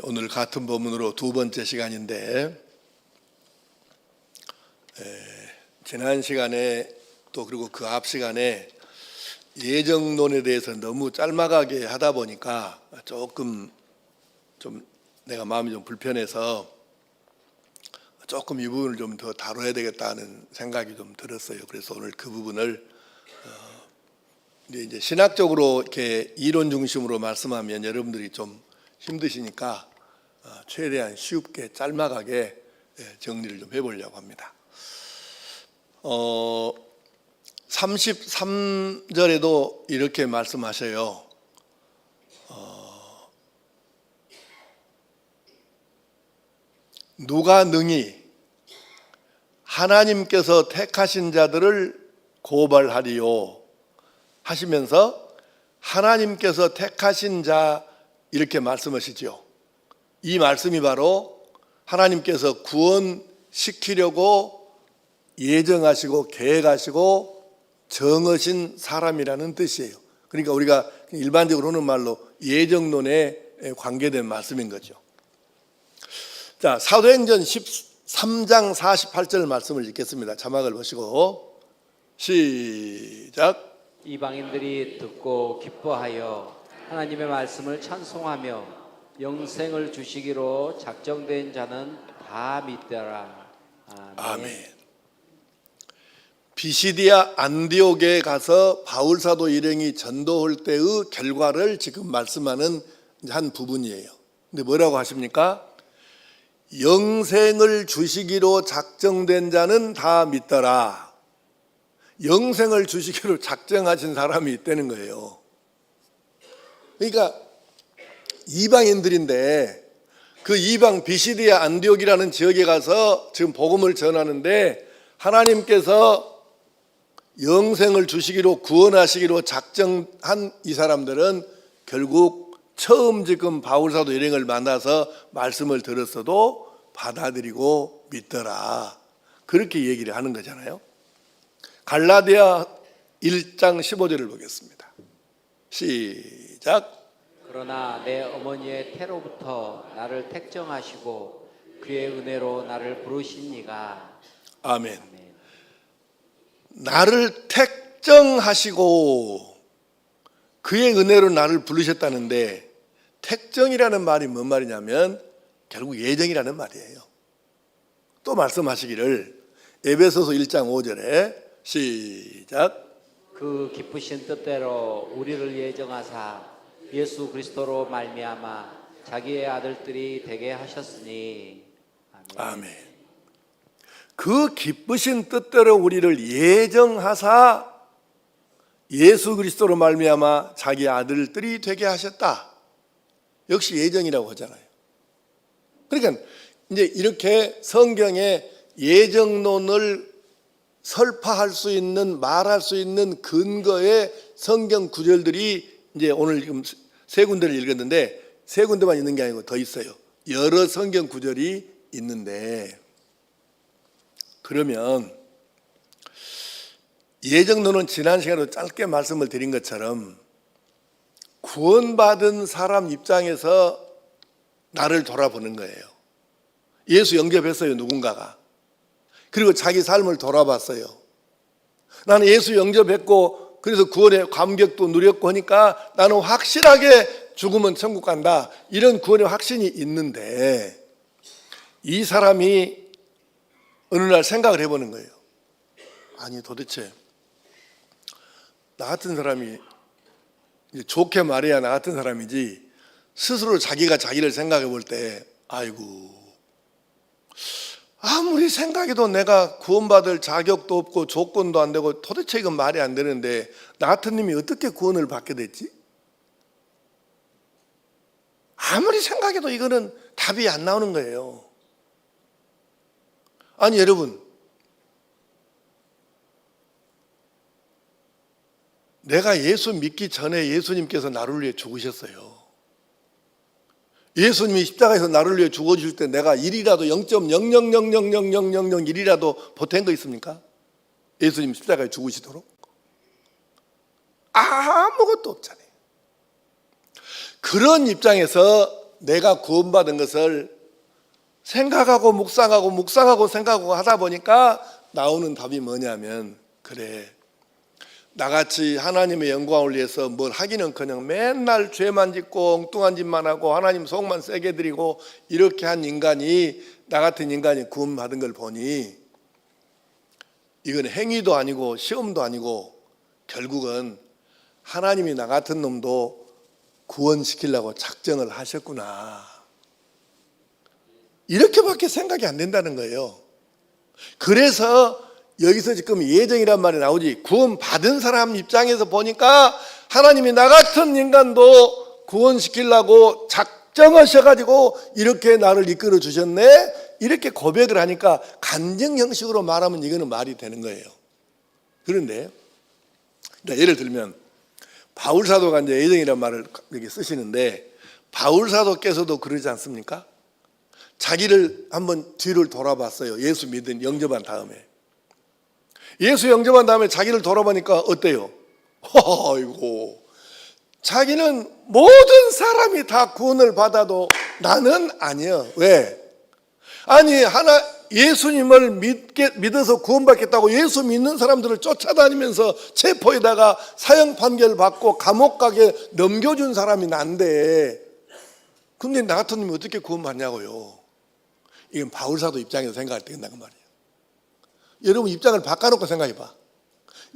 오늘 같은 본문으로 두 번째 시간인데 지난 시간에 또 그리고 그 앞 시간에 예정론에 대해서 너무 짤막하게 하다 보니까 조금 좀 내가 마음이 좀 불편해서 조금 이 부분을 좀 더 다뤄야 되겠다는 생각이 좀 들었어요. 그래서 오늘 그 부분을 이제 신학적으로 이렇게 이론 중심으로 말씀하면 여러분들이 좀 힘드시니까 최대한 쉽게 짤막하게 정리를 좀 해보려고 합니다. 33절에도 이렇게 말씀하셔요. 누가 능히 하나님께서 택하신 자들을 고발하리요 하시면서 하나님께서 택하신 자 이렇게 말씀하시죠. 이 말씀이 바로 하나님께서 구원시키려고 예정하시고 계획하시고 정하신 사람이라는 뜻이에요. 그러니까 우리가 일반적으로 하는 말로 예정론에 관계된 말씀인 거죠. 자, 사도행전 13장 48절 말씀을 읽겠습니다. 자막을 보시고 시작. 이방인들이 듣고 기뻐하여 하나님의 말씀을 찬송하며 영생을 주시기로 작정된 자는 다 믿더라. 아멘. 비시디아 안디옥에 가서 바울 사도 일행이 전도할 때의 결과를 지금 말씀하는 한 부분이에요. 근데 뭐라고 하십니까? 영생을 주시기로 작정된 자는 다 믿더라. 영생을 주시기로 작정하신 사람이 있다는 거예요. 그러니까 이방인들인데 그 이방 비시디아 안디옥이라는 지역에 가서 지금 복음을 전하는데 하나님께서 영생을 주시기로 구원하시기로 작정한 이 사람들은 결국 처음 지금 바울 사도 일행을 만나서 말씀을 들었어도 받아들이고 믿더라. 그렇게 얘기를 하는 거잖아요. 갈라디아 1장 15절을 보겠습니다. 시작. 그러나 내 어머니의 태로부터 나를 택정하시고 그의 은혜로 나를 부르신 이가 아멘. 나를 택정하시고 그의 은혜로 나를 부르셨다는데 택정이라는 말이 뭔 말이냐면 결국 예정이라는 말이에요. 또 말씀하시기를 에베소서 1장 5절에 시작. 그 기쁘신 뜻대로 우리를 예정하사 예수 그리스도로 말미암아 자기의 아들들이 되게 하셨으니 아멘. 그 기쁘신 뜻대로 우리를 예정하사 예수 그리스도로 말미암아 자기 아들들이 되게 하셨다. 역시 예정이라고 하잖아요. 그러니까 이제 이렇게 성경의 예정론을 설파할 수 있는 말할 수 있는 근거의 성경 구절들이 이제 오늘 지금 세 군데를 읽었는데 세 군데만 있는 게 아니고 더 있어요. 여러 성경 구절이 있는데 그러면 예정론은 지난 시간에도 짧게 말씀을 드린 것처럼 구원받은 사람 입장에서 나를 돌아보는 거예요. 예수 영접했어요, 누군가가. 그리고 자기 삶을 돌아봤어요. 나는 예수 영접했고 그래서 구원의 감격도 누렸고 하니까 나는 확실하게 죽으면 천국 간다. 이런 구원의 확신이 있는데 이 사람이 어느 날 생각을 해보는 거예요. 아니 도대체 나 같은 사람이 좋게 말해야 나 같은 사람이지 스스로 자기가 자기를 생각해 볼 때 아이고 아무리 생각해도 내가 구원받을 자격도 없고 조건도 안 되고 도대체 이건 말이 안 되는데 나 같은 놈이 어떻게 구원을 받게 됐지? 아무리 생각해도 이거는 답이 안 나오는 거예요. 아니 여러분, 내가 예수 믿기 전에 예수님께서 나를 위해 죽으셨어요. 예수님이 십자가에서 나를 위해 죽어주실 때 내가 1이라도 0.000000001이라도 보탠 거 있습니까? 예수님 십자가에 죽으시도록? 아무것도 없잖아요. 그런 입장에서 내가 구원받은 것을 생각하고 묵상하고 생각하고 하다 보니까 나오는 답이 뭐냐면, 그래, 나같이 하나님의 영광을 위해서 뭘 하기는커녕 맨날 죄만 짓고 엉뚱한 짓만 하고 하나님 속만 세게 드리고 이렇게 한 인간이, 나 같은 인간이 구원받은 걸 보니 이건 행위도 아니고 시험도 아니고 결국은 하나님이 나 같은 놈도 구원시키려고 작정을 하셨구나, 이렇게밖에 생각이 안 된다는 거예요. 그래서 여기서 지금 예정이란 말이 나오지, 구원받은 사람 입장에서 보니까 하나님이 나 같은 인간도 구원시키려고 작정하셔가지고 이렇게 나를 이끌어 주셨네, 이렇게 고백을 하니까 간증 형식으로 말하면 이거는 말이 되는 거예요. 그런데 예를 들면 바울 사도가 이제 예정이란 말을 여기 쓰시는데, 바울 사도께서도 그러지 않습니까? 자기를 한번 뒤를 돌아봤어요. 예수 믿은 영접한 다음에. 예수 영접한 다음에 자기를 돌아보니까 어때요? 아이고, 자기는 모든 사람이 다 구원을 받아도 나는 아니야. 왜? 아니, 예수님을 믿어서 구원받겠다고 예수 믿는 사람들을 쫓아다니면서 체포에다가 사형 판결 받고 감옥 가게 넘겨준 사람이 난데, 근데 나 같은 놈이 어떻게 구원받냐고요. 이건 바울사도 입장에서 생각할 때 된다는 말이에요. 여러분 입장을 바꿔놓고 생각해봐.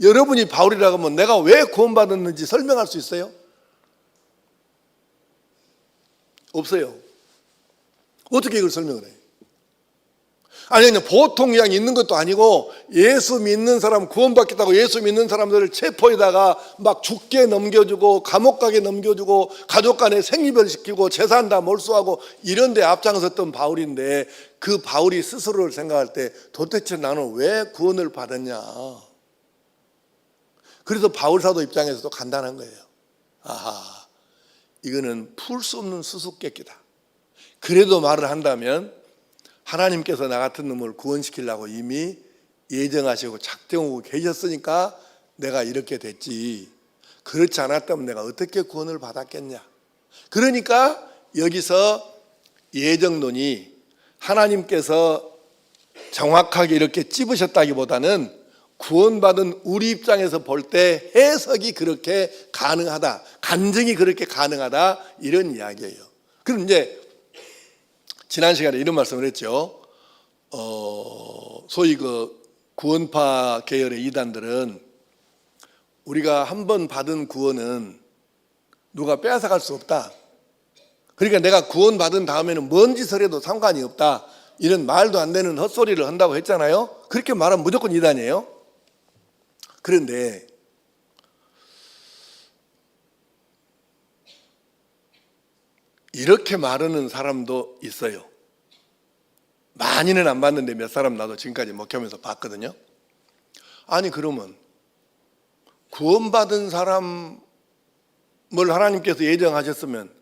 여러분이 바울이라고 하면 내가 왜 구원받았는지 설명할 수 있어요? 없어요. 어떻게 이걸 설명을 해요? 아니, 보통 그냥 있는 것도 아니고 예수 믿는 사람, 구원받겠다고 예수 믿는 사람들을 체포에다가 막 죽게 넘겨주고 감옥 가게 넘겨주고 가족 간에 생이별시키고 재산 다 몰수하고 이런 데 앞장섰던 바울인데, 그 바울이 스스로를 생각할 때 도대체 나는 왜 구원을 받았냐. 그래서 바울 사도 입장에서도 간단한 거예요. 아하, 이거는 풀 수 없는 수수께끼다. 그래도 말을 한다면 하나님께서 나 같은 놈을 구원시키려고 이미 예정하시고 작정하고 계셨으니까 내가 이렇게 됐지, 그렇지 않았다면 내가 어떻게 구원을 받았겠냐. 그러니까 여기서 예정론이 하나님께서 정확하게 이렇게 찝으셨다기보다는 구원받은 우리 입장에서 볼 때 해석이 그렇게 가능하다, 간증이 그렇게 가능하다, 이런 이야기예요. 그럼 이제 지난 시간에 이런 말씀을 했죠. 소위 그 구원파 계열의 이단들은 우리가 한 번 받은 구원은 누가 빼앗아갈 수 없다, 그러니까 내가 구원받은 다음에는 뭔 짓을 해도 상관이 없다, 이런 말도 안 되는 헛소리를 한다고 했잖아요. 그렇게 말하면 무조건 이단이에요. 그런데 이렇게 말하는 사람도 있어요. 많이는 안 봤는데 몇 사람 나도 지금까지 목회하면서 봤거든요. 아니, 그러면 구원받은 사람을 하나님께서 예정하셨으면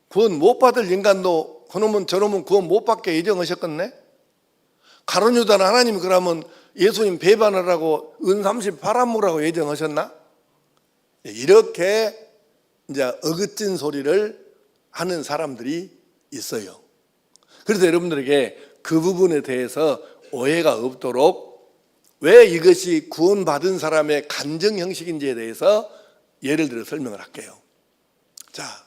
구원 못 받을 인간도 그놈은 저놈은 구원 못 받게 예정하셨겠네? 가룟 유다는 하나님이 그러면 예수님 배반하라고 은30 팔아먹으라고 예정하셨나? 이렇게 이제 어긋진 소리를 하는 사람들이 있어요. 그래서 여러분들에게 그 부분에 대해서 오해가 없도록 왜 이것이 구원받은 사람의 간증 형식인지에 대해서 예를 들어 설명을 할게요. 자,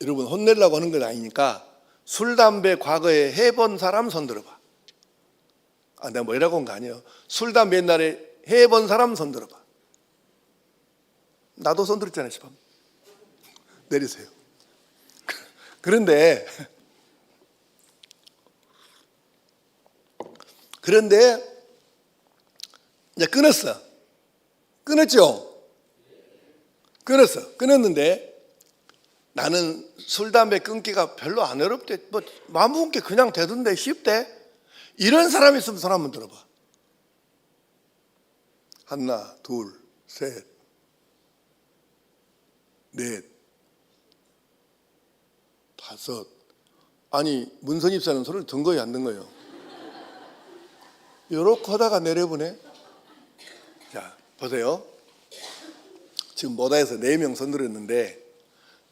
여러분 혼내려고 하는 건 아니니까 술, 담배 과거에 해본 사람 손 들어봐. 내가 뭐라고 한 거 아니에요. 술, 담배 옛날에 해본 사람 손 들어봐. 나도 손 들었잖아요. 내리세요. 그런데 이제 끊었죠. 끊었는데 나는 술, 담배 끊기가 별로 안 어렵대. 뭐 마음 먹게 그냥 되던데 쉽대. 이런 사람이 있으면 손 한번 들어봐. 하나, 둘, 셋, 넷, 다섯. 아니, 문선 입사는 손을 든 거예요, 안 든 거예요? 요렇게 하다가 내려보네. 자, 보세요. 지금 모다에서 4명 손 들었는데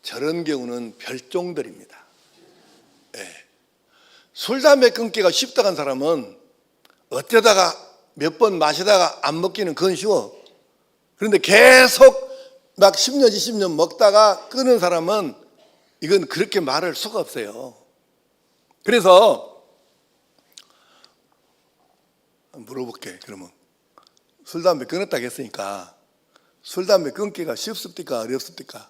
저런 경우는 별종들입니다. 예. 술, 담배 끊기가 쉽다고 한 사람은 어쩌다가 몇 번 마시다가 안 먹기는 그건 쉬워. 그런데 계속 막 10년, 20년 먹다가 끊은 사람은 이건 그렇게 말할 수가 없어요. 그래서 물어볼게. 그러면 술, 담배 끊었다고 했으니까 술, 담배 끊기가 쉽습니까? 어렵습니까?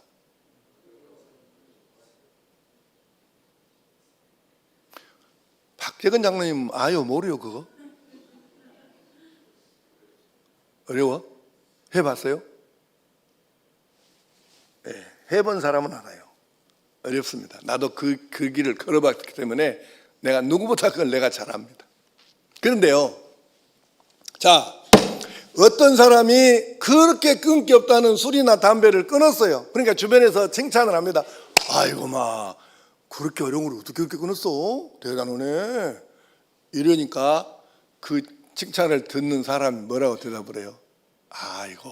박재근 장로님 아유 모르요 그거? 어려워? 해봤어요? 네, 해본 사람은 알아요. 어렵습니다. 나도 그 길을 걸어봤기 때문에 내가 누구보다 그걸 내가 잘 압니다. 그런데요, 자, 어떤 사람이 그렇게 끊기 없다는 술이나 담배를 끊었어요. 그러니까 주변에서 칭찬을 합니다. 아이고 마 그렇게 어려운 걸 어떻게 그렇게 끊었어? 대단하네. 이러니까 그 칭찬을 듣는 사람이 뭐라고 대답을 해요? 아이고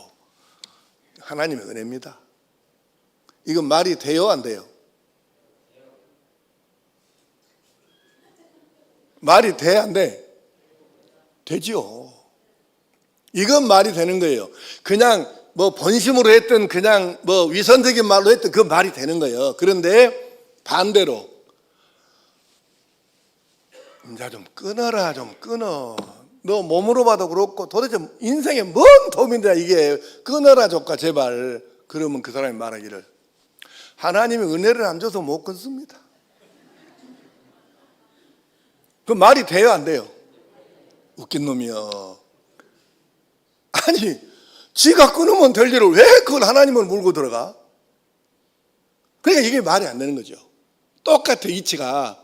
하나님의 은혜입니다. 이건 말이 돼요 안 돼요? 말이 돼 안 돼? 되지요. 이건 말이 되는 거예요. 그냥 뭐 본심으로 했든 그냥 뭐 위선적인 말로 했든 그 말이 되는 거예요. 그런데 반대로 이제 좀 끊어라 좀 끊어. 너 몸으로 봐도 그렇고 도대체 인생에 뭔 도움인데 이게 끊어라 조카 제발. 그러면 그 사람이 말하기를 하나님이 은혜를 안 줘서 못 끊습니다. 그 말이 돼요 안 돼요? 웃긴 놈이요. 아니 지가 끊으면 될 일을 왜 그걸 하나님을 물고 들어가? 그러니까 이게 말이 안 되는 거죠. 똑같아 이치가.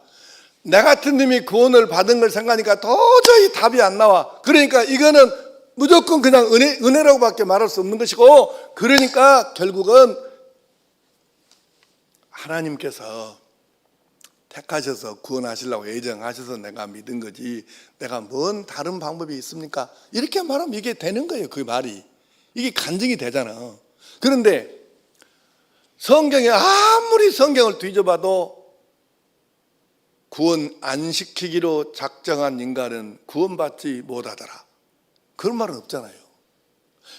나 같은 놈이 구원을 받은 걸 생각하니까 도저히 답이 안 나와. 그러니까 이거는 무조건 그냥 은혜라고밖에 말할 수 없는 것이고, 그러니까 결국은 하나님께서 택하셔서 구원하시려고 예정하셔서 내가 믿은 거지 내가 뭔 다른 방법이 있습니까? 이렇게 말하면 이게 되는 거예요. 그 말이 이게 간증이 되잖아. 그런데 성경에 아무리 성경을 뒤져봐도 구원 안 시키기로 작정한 인간은 구원받지 못하더라, 그런 말은 없잖아요.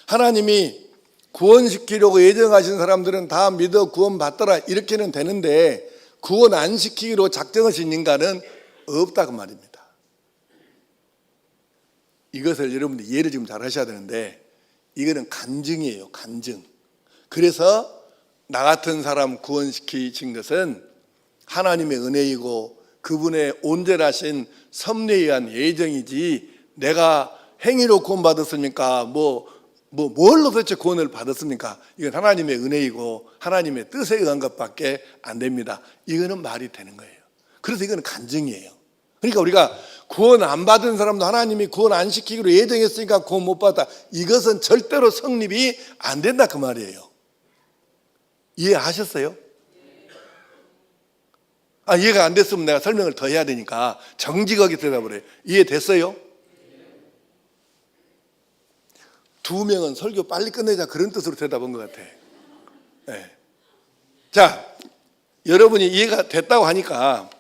하나님이 구원시키려고 예정하신 사람들은 다 믿어 구원받더라 이렇게는 되는데 구원 안 시키기로 작정하신 인간은 없다고 말입니다. 이것을 여러분들 이해를 지금 잘 하셔야 되는데 이거는 간증이에요. 간증. 그래서 나 같은 사람 구원시키신 것은 하나님의 은혜이고 그분의 온전하신 섭리에 의한 예정이지 내가 행위로 구원받았습니까? 뭘로 도대체 구원을 받았습니까? 이건 하나님의 은혜이고 하나님의 뜻에 의한 것밖에 안 됩니다. 이거는 말이 되는 거예요. 그래서 이거는 간증이에요. 그러니까 우리가 구원 안 받은 사람도 하나님이 구원 안 시키기로 예정했으니까 구원 못 받았다, 이것은 절대로 성립이 안 된다 그 말이에요. 이해하셨어요? 이해가 안 됐으면 내가 설명을 더 해야 되니까 정직하게 대답을 해요. 이해됐어요? 두 명은 설교 빨리 끝내자 그런 뜻으로 대답한 것 같아. 네. 자, 여러분이 이해가 됐다고 하니까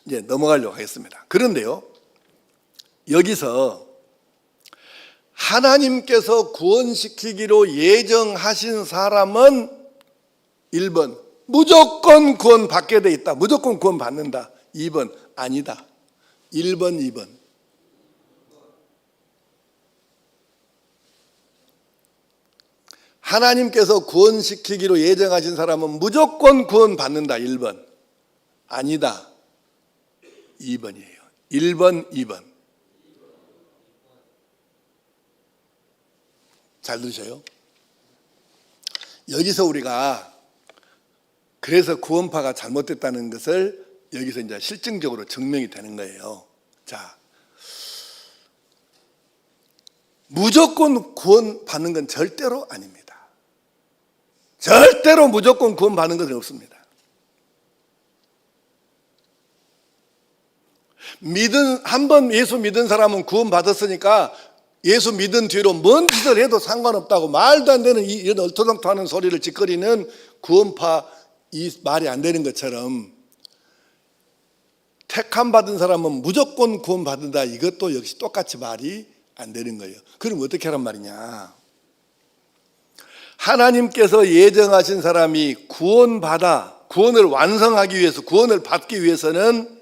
이제 넘어가려고 하겠습니다. 그런데요, 여기서 하나님께서 구원시키기로 예정하신 사람은 1번 무조건 구원 받게 돼 있다, 무조건 구원 받는다. 2번 아니다. 1번 2번. 하나님께서 구원시키기로 예정하신 사람은 무조건 구원 받는다. 1번 아니다. 2번이에요. 1번 2번. 잘 들으셔요. 여기서 우리가 그래서 구원파가 잘못됐다는 것을 여기서 이제 실증적으로 증명이 되는 거예요. 자, 무조건 구원 받는 건 절대로 아닙니다. 절대로 무조건 구원 받는 것은 없습니다. 한 번 예수 믿은 사람은 구원 받았으니까 예수 믿은 뒤로 뭔 짓을 해도 상관없다고 말도 안 되는 이런 얼토당토하는 소리를 짓거리는 구원파 이 말이 안 되는 것처럼 택함 받은 사람은 무조건 구원 받는다. 이것도 역시 똑같이 말이 안 되는 거예요. 그럼 어떻게 하란 말이냐? 하나님께서 예정하신 사람이 구원을 완성하기 위해서, 구원을 받기 위해서는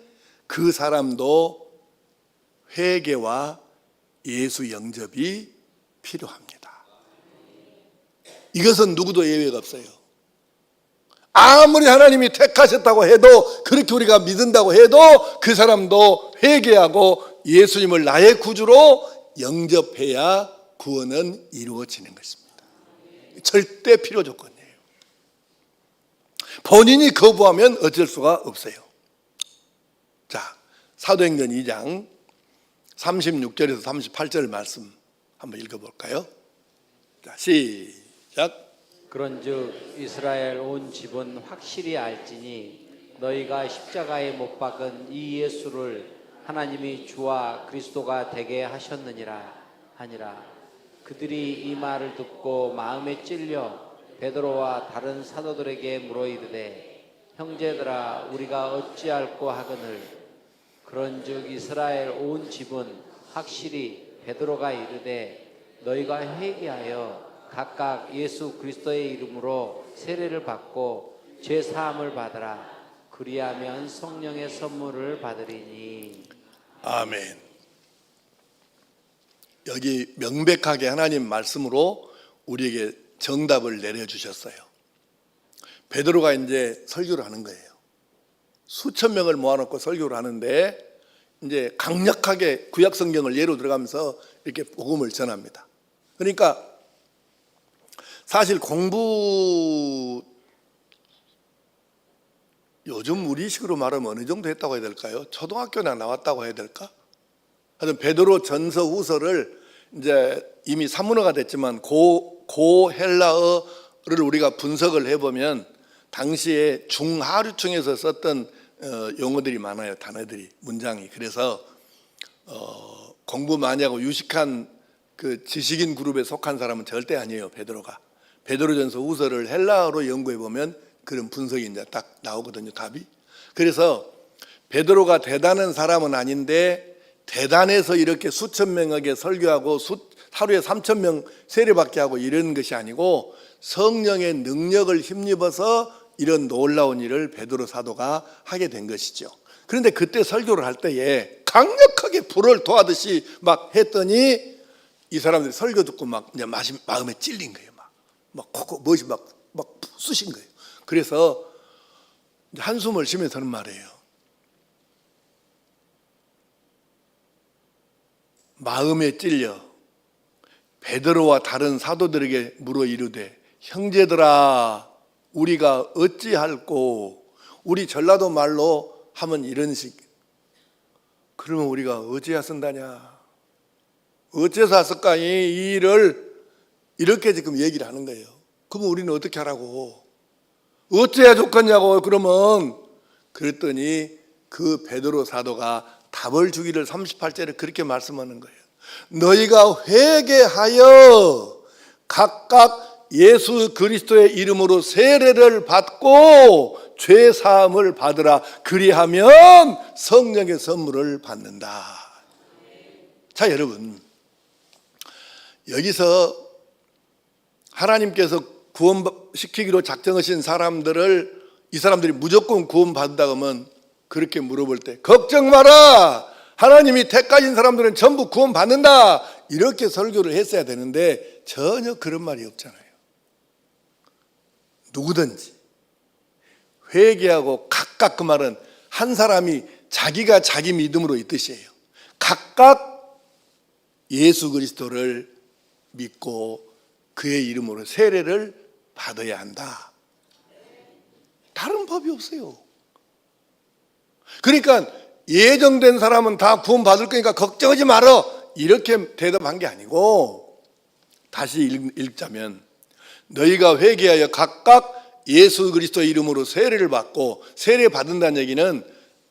그 사람도 회개와 예수 영접이 필요합니다. 이것은 누구도 예외가 없어요. 아무리 하나님이 택하셨다고 해도, 그렇게 우리가 믿는다고 해도 그 사람도 회개하고 예수님을 나의 구주로 영접해야 구원은 이루어지는 것입니다. 절대 필요 조건이에요. 본인이 거부하면 어쩔 수가 없어요. 자, 사도행전 2장 36절에서 38절 말씀 한번 읽어볼까요? 자, 시작. 그런즉 이스라엘 온 집은 확실히 알지니 너희가 십자가에 못 박은 이 예수를 하나님이 주와 그리스도가 되게 하셨느니라 하니라. 그들이 이 말을 듣고 마음에 찔려 베드로와 다른 사도들에게 물어 이르되 형제들아 우리가 어찌할꼬 하거늘. 그런즉 이스라엘 온 집은 확실히 베드로가 이르되 너희가 회개하여 각각 예수 그리스도의 이름으로 세례를 받고 죄 사함을 받으라. 그리하면 성령의 선물을 받으리니. 아멘. 여기 명백하게 하나님 말씀으로 우리에게 정답을 내려주셨어요. 베드로가 이제 설교를 하는 거예요. 수천 명을 모아놓고 설교를 하는데 이제 강력하게 구약 성경을 예로 들어가면서 이렇게 복음을 전합니다. 그러니까 사실 요즘 우리식으로 말하면 어느 정도 했다고 해야 될까요? 초등학교나 나왔다고 해야 될까? 하여튼 베드로 전서 후서를 이제 이미 사문어가 됐지만 고 헬라어를 우리가 분석을 해보면 당시에 중하류층에서 썼던 용어들이 많아요. 단어들이, 문장이. 그래서 공부 많이 하고 유식한 그 지식인 그룹에 속한 사람은 절대 아니에요. 베드로가. 베드로전서 후서를 헬라어로 연구해 보면 그런 분석이 이제 딱 나오거든요. 답이. 그래서 베드로가 대단한 사람은 아닌데 대단해서 이렇게 수천 명에게 설교하고 하루에 3,000명 세례받게 하고 이런 것이 아니고 성령의 능력을 힘입어서 이런 놀라운 일을 베드로 사도가 하게 된 것이죠. 그런데 그때 설교를 할 때에 강력하게 불을 토하듯이 막 했더니 이 사람들이 설교 듣고 막 이제 마음에 찔린 거예요. 막 멋이 막 쑤신 거예요. 그래서 한숨을 쉬면서 하는 말이에요. 마음에 찔려 베드로와 다른 사도들에게 물어 이르되 형제들아 우리가 어찌할꼬. 우리 전라도 말로 하면 이런 식. 그러면 우리가 어찌야 쓴다냐, 어째서 했을까 이 일을, 이렇게 지금 얘기를 하는 거예요. 그러면 우리는 어떻게 하라고, 어째야 좋겠냐고. 그러면 그랬더니 그 베드로 사도가 답을 주기를 38절에 그렇게 말씀하는 거예요. 너희가 회개하여 각각 예수 그리스도의 이름으로 세례를 받고 죄 사함을 받으라. 그리하면 성령의 선물을 받는다. 자, 여러분, 여기서 하나님께서 구원시키기로 작정하신 사람들을, 이 사람들이 무조건 구원받는다 하면 그렇게 물어볼 때 걱정 마라, 하나님이 택하신 사람들은 전부 구원받는다, 이렇게 설교를 했어야 되는데 전혀 그런 말이 없잖아요. 누구든지 회개하고 각각, 그 말은 한 사람이 자기가 자기 믿음으로 이 뜻이에요. 각각 예수 그리스도를 믿고 그의 이름으로 세례를 받아야 한다. 다른 법이 없어요. 그러니까 예정된 사람은 다 구원받을 거니까 걱정하지 말아, 이렇게 대답한 게 아니고, 다시 읽자면 너희가 회개하여 각각 예수 그리스도의 이름으로 세례를 받고, 세례 받는다는 얘기는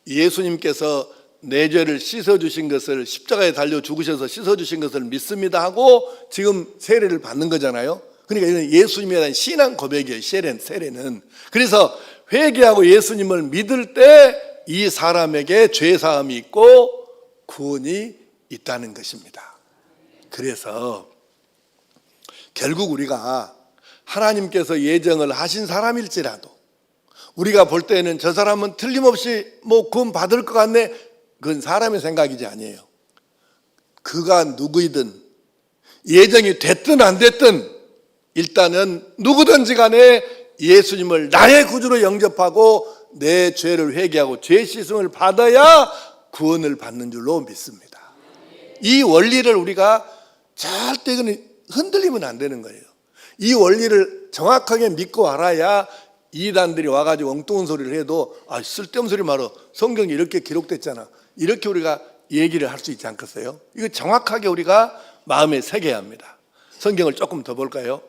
예수님께서 내 죄를 씻어주신 것을, 십자가에 달려 죽으셔서 씻어주신 것을 믿습니다 하고 지금 세례를 받는 거잖아요. 그러니까 이건 예수님에 대한 신앙 고백이에요. 세례는. 그래서 회개하고 예수님을 믿을 때 이 사람에게 죄사함이 있고 구원이 있다는 것입니다. 그래서 결국 우리가 하나님께서 예정을 하신 사람일지라도 우리가 볼 때는 저 사람은 틀림없이 구원 받을 것 같네, 그건 사람의 생각이지 아니에요. 그가 누구이든 예정이 됐든 안 됐든 일단은 누구든지 간에 예수님을 나의 구주로 영접하고 내 죄를 회개하고 죄 씻음을 받아야 구원을 받는 줄로 믿습니다. 이 원리를 우리가 절대 흔들리면 안 되는 거예요. 이 원리를 정확하게 믿고 알아야 이단들이 와가지고 엉뚱한 소리를 해도 쓸데없는 소리 말어, 성경이 이렇게 기록됐잖아, 이렇게 우리가 얘기를 할 수 있지 않겠어요? 이거 정확하게 우리가 마음에 새겨야 합니다. 성경을 조금 더 볼까요?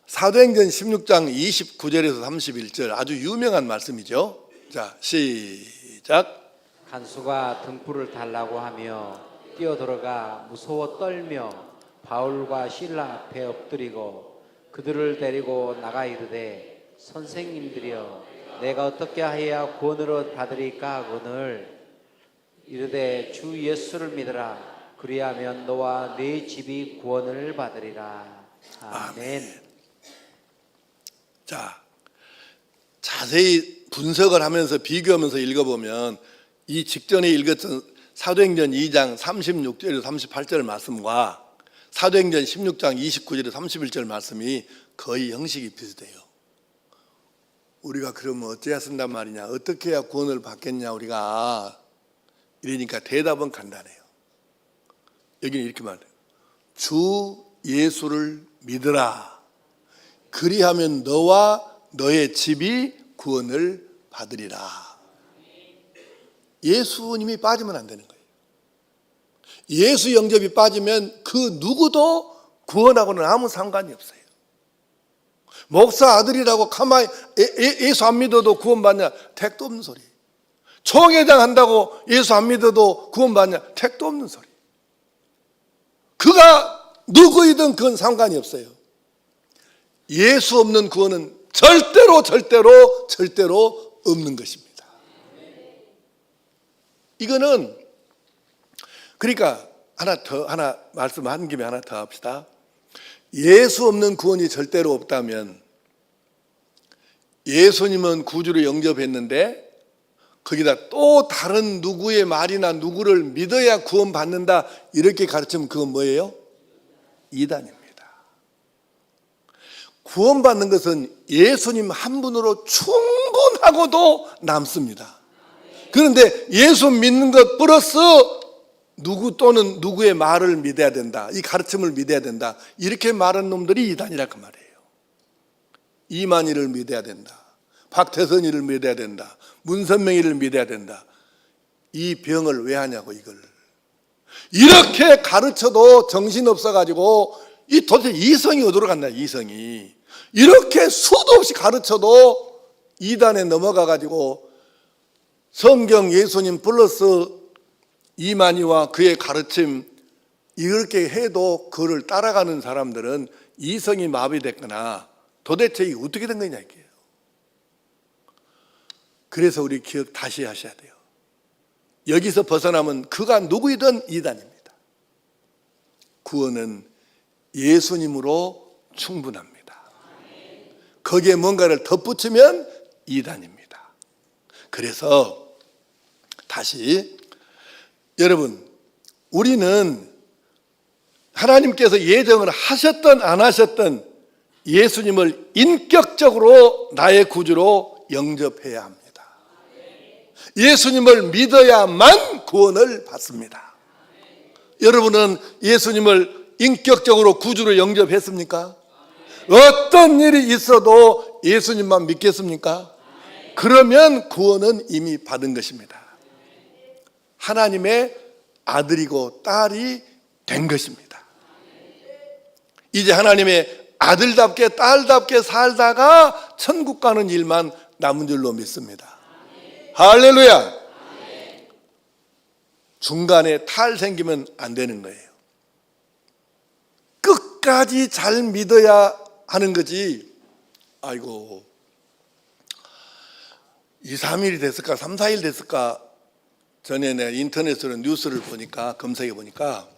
사도행전 16장 29절에서 31절 아주 유명한 말씀이죠. 자, 시작. 간수가 등불을 달라고 하며 뛰어들어가 무서워 떨며 바울과 실라 앞에 엎드리고 그들을 데리고 나가 이르되 선생님들이여 내가 어떻게 하여야 구원을 받으리까 하거늘 이르되 주 예수를 믿으라 그리하면 너와 네 집이 구원을 받으리라. 아멘. 자, 자세히 분석을 하면서 비교하면서 읽어보면 이 직전에 읽었던 사도행전 2장 36절에서 38절 말씀과 사도행전 16장 29절에서 31절 말씀이 거의 형식이 비슷해요. 우리가 그러면 어찌해야 쓴단 말이냐, 어떻게 해야 구원을 받겠냐 우리가, 이러니까 대답은 간단해요. 여기는 이렇게 말해요. 주 예수를 믿으라 그리하면 너와 너의 집이 구원을 받으리라. 예수님이 빠지면 안 되는 거예요. 예수 영접이 빠지면 그 누구도 구원하고는 아무 상관이 없어요. 목사 아들이라고 가만히 예수 안 믿어도 구원받냐? 택도 없는 소리. 총회장 한다고 예수 안 믿어도 구원받냐? 택도 없는 소리. 그가 누구이든 그건 상관이 없어요. 예수 없는 구원은 절대로 없는 것입니다. 이거는 그러니까 하나 말씀한 김에 하나 더 합시다. 예수 없는 구원이 절대로 없다면 예수님은 구주로 영접했는데 거기다 또 다른 누구의 말이나 누구를 믿어야 구원받는다 이렇게 가르치면 그건 뭐예요? 이단입니다. 구원받는 것은 예수님 한 분으로 충분하고도 남습니다. 그런데 예수 믿는 것 플러스 누구 또는 누구의 말을 믿어야 된다, 이 가르침을 믿어야 된다, 이렇게 말하는 놈들이 이단이라 그 말이에요. 이만희를 믿어야 된다, 박태선이를 믿어야 된다, 문선명이를 믿어야 된다. 이 병을 왜 하냐고. 이걸 이렇게 가르쳐도 정신없어가지고 이 도대체 이성이 어디로 갔나. 이성이 이렇게 수도 없이 가르쳐도 이단에 넘어가가지고 성경 예수님 플러스 이만희와 그의 가르침 이렇게 해도 그를 따라가는 사람들은 이성이 마비됐거나 도대체 이게 어떻게 된 거냐 이게요. 그래서 우리 기억 다시 하셔야 돼요. 여기서 벗어나면 그가 누구이든 이단입니다. 구원은 예수님으로 충분합니다. 거기에 뭔가를 덧붙이면 이단입니다. 그래서 다시 여러분, 우리는 하나님께서 예정을 하셨든 안 하셨든 예수님을 인격적으로 나의 구주로 영접해야 합니다. 예수님을 믿어야만 구원을 받습니다. 여러분은 예수님을 인격적으로 구주로 영접했습니까? 어떤 일이 있어도 예수님만 믿겠습니까? 그러면 구원은 이미 받은 것입니다. 하나님의 아들이고 딸이 된 것입니다. 이제 하나님의 아들답게 딸답게 살다가 천국 가는 일만 남은 줄로 믿습니다. 할렐루야. 중간에 탈 생기면 안 되는 거예요. 끝까지 잘 믿어야 하는 거지. 아이고 2, 3일이 됐을까 3, 4일 됐을까 전에 내가 인터넷으로 뉴스를 보니까 검색해 보니까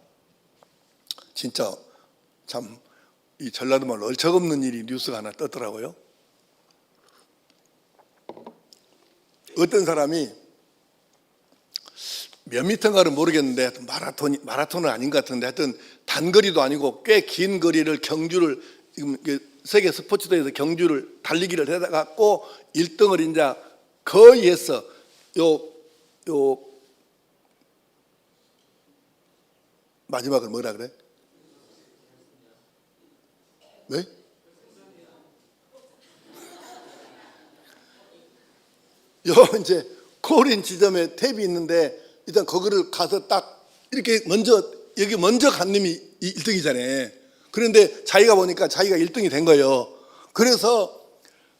진짜 참 이 전라도 말로 얼척없는 일이 뉴스가 하나 떴더라고요. 어떤 사람이 몇 미터인가를 모르겠는데 하여튼 마라톤은 아닌 것 같은데 하여튼 단거리도 아니고 꽤 긴 거리를 경주를 지금 세계 스포츠대회에서 경주를 달리기를 해갖고 1등을 이제 거의 했어. 요 마지막을 뭐라 그래? 네? 요 이제 코린 지점에 탭이 있는데 일단 거기를 가서 딱 이렇게 여기 먼저 간 놈이 1등이잖아요. 그런데 자기가 보니까 자기가 1등이 된 거예요. 그래서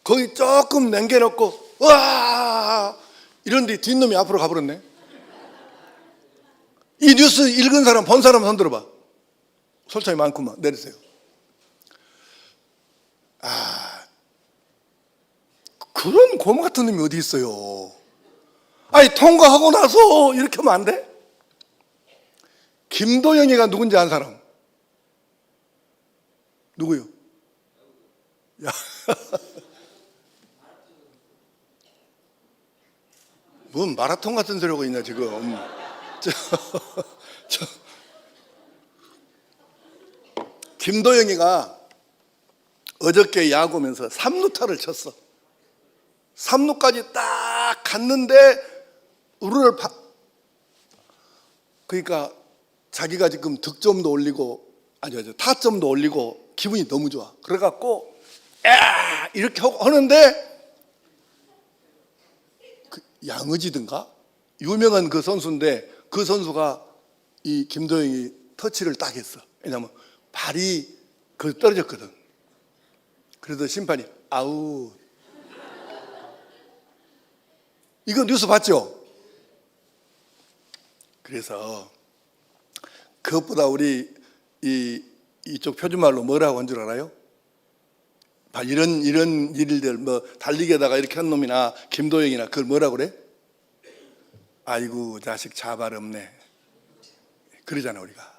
거기 조금 남겨놓고 와 이런데 뒷놈이 앞으로 가버렸네. 이 뉴스 읽은 사람 본 사람 손 들어봐. 솔직히 많구만. 내리세요. 그런 고무 같은 놈이 어디 있어요? 아니 통과하고 나서 이렇게 하면 안 돼? 김도영이가 누군지 아는 사람? 누구요? 야. 뭔 마라톤 같은 소리 하고 있냐 지금. 김도영이가 어저께 야구 오면서 3루타를 쳤어. 3루까지 딱 갔는데 그러니까 자기가 지금 득점도 올리고 타점도 올리고 기분이 너무 좋아. 그래갖고 이렇게 하는데 양의지든가 유명한 그 선수인데 그 선수가 이 김도영이 터치를 딱 했어. 왜냐면 발이 떨어졌거든. 그래서 심판이 아웃. 이거 뉴스 봤죠? 그래서 그것보다 우리 이쪽 표준말로 뭐라고 한 줄 알아요? 이런 일들 뭐 달리기에다가 이렇게 한 놈이나 김도영이나 그걸 뭐라고 그래? 아이고 자식 자발 없네. 그러잖아 우리가.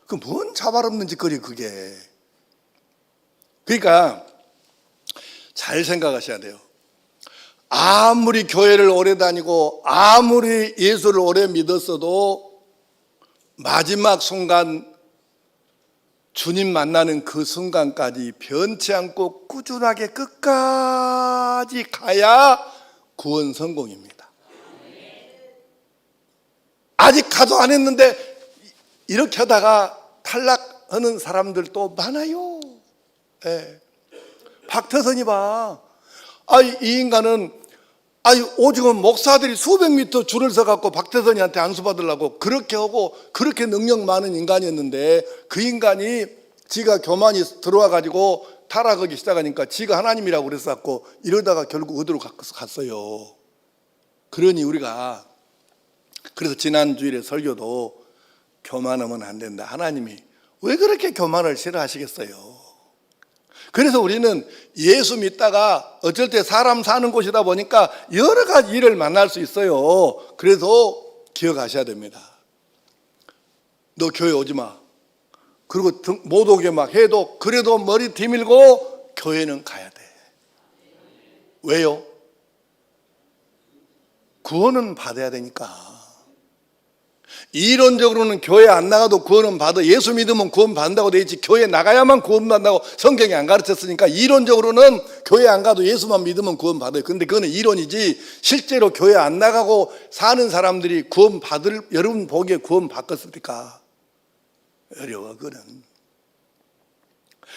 그 뭔 자발 없는 짓거리 그게. 그러니까 잘 생각하셔야 돼요. 아무리 교회를 오래 다니고 아무리 예수를 오래 믿었어도 마지막 순간 주님 만나는 그 순간까지 변치 않고 꾸준하게 끝까지 가야 구원 성공입니다. 아직 가도 안 했는데 이렇게 하다가 탈락하는 사람들도 많아요. 네. 박태선이 봐. 이 인간은 오죽은 목사들이 수백 미터 줄을 서갖고 박태선이한테 안수 받으려고 그렇게 하고 그렇게 능력 많은 인간이었는데 그 인간이 지가 교만이 들어와가지고 타락하기 시작하니까 지가 하나님이라고 그랬었고 이러다가 결국 어디로 갔어요. 그러니 우리가 그래서 지난 주일에 설교도 교만하면 안 된다. 하나님이 왜 그렇게 교만을 싫어하시겠어요? 그래서 우리는 예수 믿다가 어쩔 때 사람 사는 곳이다 보니까 여러 가지 일을 만날 수 있어요. 그래도 기억하셔야 됩니다. 너 교회 오지 마. 그리고 못 오게 막 해도 그래도 머리 뒤밀고 교회는 가야 돼. 왜요? 구원은 받아야 되니까. 이론적으로는 교회 안 나가도 구원은 받아. 예수 믿으면 구원 받는다고 돼 있지 교회 나가야만 구원 받는다고 성경이 안 가르쳤으니까 이론적으로는 교회 안 가도 예수만 믿으면 구원 받아요. 근데 그거는 이론이지 실제로 교회 안 나가고 사는 사람들이 구원 받을, 여러분 보기에 구원 받겠습니까? 어려워 그거는.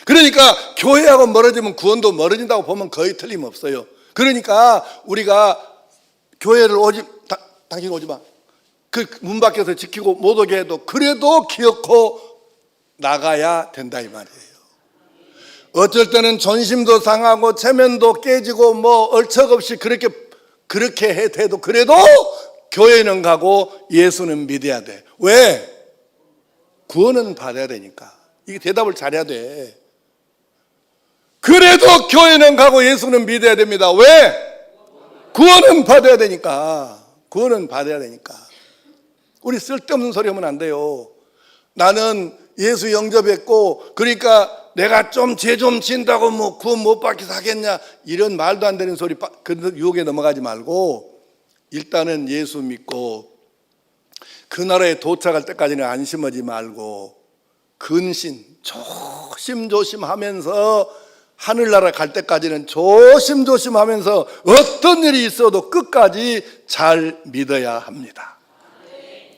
그러니까 교회하고 멀어지면 구원도 멀어진다고 보면 거의 틀림없어요. 그러니까 우리가 교회를 당신 오지 마. 그 문 밖에서 지키고 못 오게 해도 그래도 기어코 나가야 된다 이 말이에요. 어쩔 때는 존심도 상하고 체면도 깨지고 뭐 얼척없이 그렇게 해도 그래도 교회는 가고 예수는 믿어야 돼. 왜? 구원은 받아야 되니까. 이게 대답을 잘해야 돼. 그래도 교회는 가고 예수는 믿어야 됩니다. 왜? 구원은 받아야 되니까. 구원은 받아야 되니까. 우리 쓸데없는 소리 하면 안 돼요. 나는 예수 영접했고 그러니까 내가 좀 죄 좀 진다고 뭐 구원 못 받게 하겠냐, 이런 말도 안 되는 소리 그 유혹에 넘어가지 말고 일단은 예수 믿고 그 나라에 도착할 때까지는 안심하지 말고 근신 조심조심하면서 하늘나라 갈 때까지는 조심조심하면서 어떤 일이 있어도 끝까지 잘 믿어야 합니다.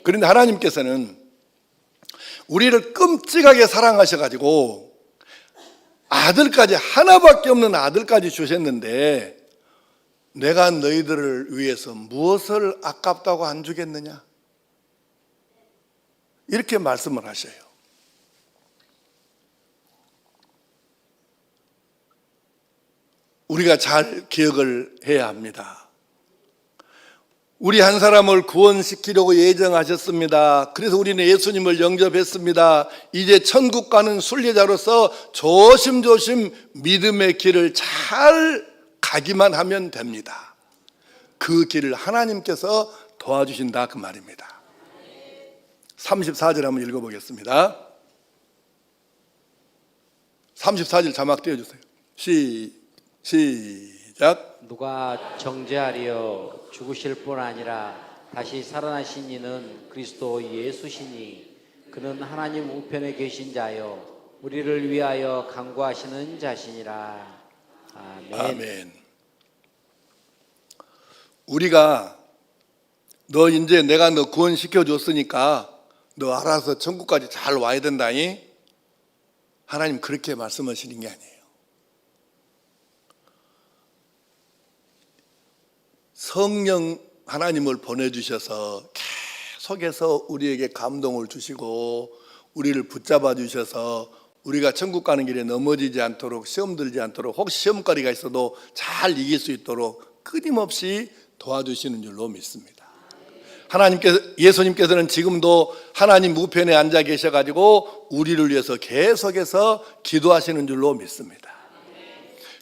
그런데 하나님께서는 우리를 끔찍하게 사랑하셔가지고 아들까지, 하나밖에 없는 아들까지 주셨는데 내가 너희들을 위해서 무엇을 아깝다고 안 주겠느냐, 이렇게 말씀을 하셔요. 우리가 잘 기억을 해야 합니다. 우리 한 사람을 구원시키려고 예정하셨습니다. 그래서 우리는 예수님을 영접했습니다. 이제 천국 가는 순례자로서 조심조심 믿음의 길을 잘 가기만 하면 됩니다. 그 길을 하나님께서 도와주신다, 그 말입니다. 34절 한번 읽어보겠습니다. 34절 자막 띄워주세요. 시작. 누가 정죄하리요 죽으실 뿐 아니라 다시 살아나신 이는 그리스도 예수시니 그는 하나님 우편에 계신 자요 우리를 위하여 간구하시는 자시니라. 아멘. 아멘. 우리가 너 이제 내가 너 구원시켜 줬으니까 너 알아서 천국까지 잘 와야 된다니, 하나님 그렇게 말씀하시는 게 아니에요. 성령 하나님을 보내주셔서 계속해서 우리에게 감동을 주시고 우리를 붙잡아 주셔서 우리가 천국 가는 길에 넘어지지 않도록, 시험 들지 않도록, 혹시 시험거리가 있어도 잘 이길 수 있도록 끊임없이 도와주시는 줄로 믿습니다. 하나님께서, 예수님께서는 지금도 하나님 우편에 앉아 계셔가지고 우리를 위해서 계속해서 기도하시는 줄로 믿습니다.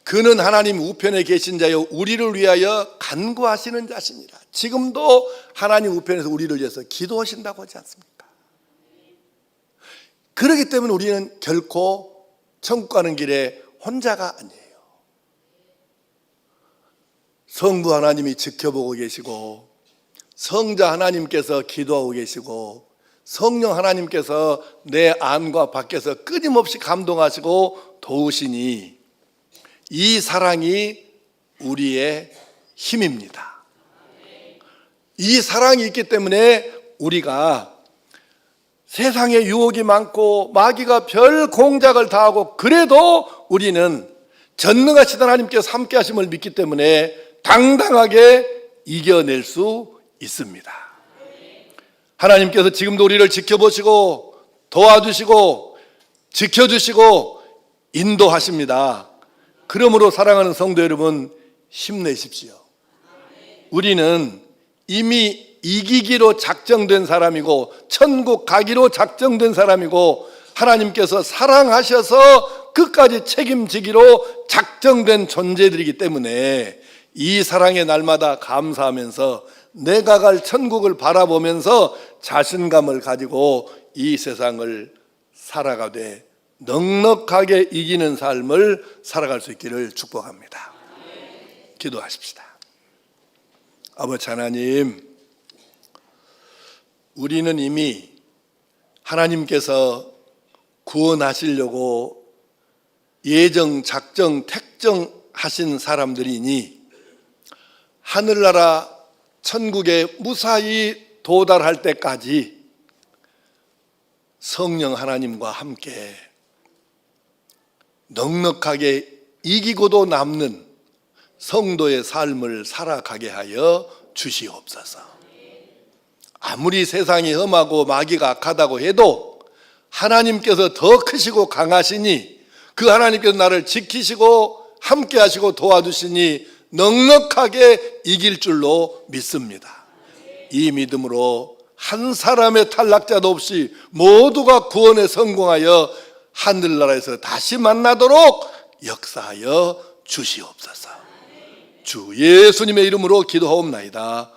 그는 하나님 우편에 계신 자여 우리를 위하여 간구하시는 자시니라. 지금도 하나님 우편에서 우리를 위해서 기도하신다고 하지 않습니까? 그렇기 때문에 우리는 결코 천국 가는 길에 혼자가 아니에요. 성부 하나님이 지켜보고 계시고, 성자 하나님께서 기도하고 계시고, 성령 하나님께서 내 안과 밖에서 끊임없이 감동하시고 도우시니 이 사랑이 우리의 힘입니다. 이 사랑이 있기 때문에 우리가 세상에 유혹이 많고 마귀가 별 공작을 다하고 그래도 우리는 전능하신 하나님께서 함께 하심을 믿기 때문에 당당하게 이겨낼 수 있습니다. 하나님께서 지금도 우리를 지켜보시고 도와주시고 지켜주시고 인도하십니다. 그러므로 사랑하는 성도 여러분, 힘내십시오. 우리는 이미 이기기로 작정된 사람이고 천국 가기로 작정된 사람이고 하나님께서 사랑하셔서 끝까지 책임지기로 작정된 존재들이기 때문에 이 사랑의 날마다 감사하면서 내가 갈 천국을 바라보면서 자신감을 가지고 이 세상을 살아가되 넉넉하게 이기는 삶을 살아갈 수 있기를 축복합니다. 기도하십시다. 아버지 하나님, 우리는 이미 하나님께서 구원하시려고 예정, 작정, 택정하신 사람들이니 하늘나라 천국에 무사히 도달할 때까지 성령 하나님과 함께 넉넉하게 이기고도 남는 성도의 삶을 살아가게 하여 주시옵소서. 아무리 세상이 험하고 마귀가 악하다고 해도 하나님께서 더 크시고 강하시니 그 하나님께서 나를 지키시고 함께 하시고 도와주시니 넉넉하게 이길 줄로 믿습니다. 이 믿음으로 한 사람의 탈락자도 없이 모두가 구원에 성공하여 하늘나라에서 다시 만나도록 역사하여 주시옵소서. 주 예수님의 이름으로 기도하옵나이다.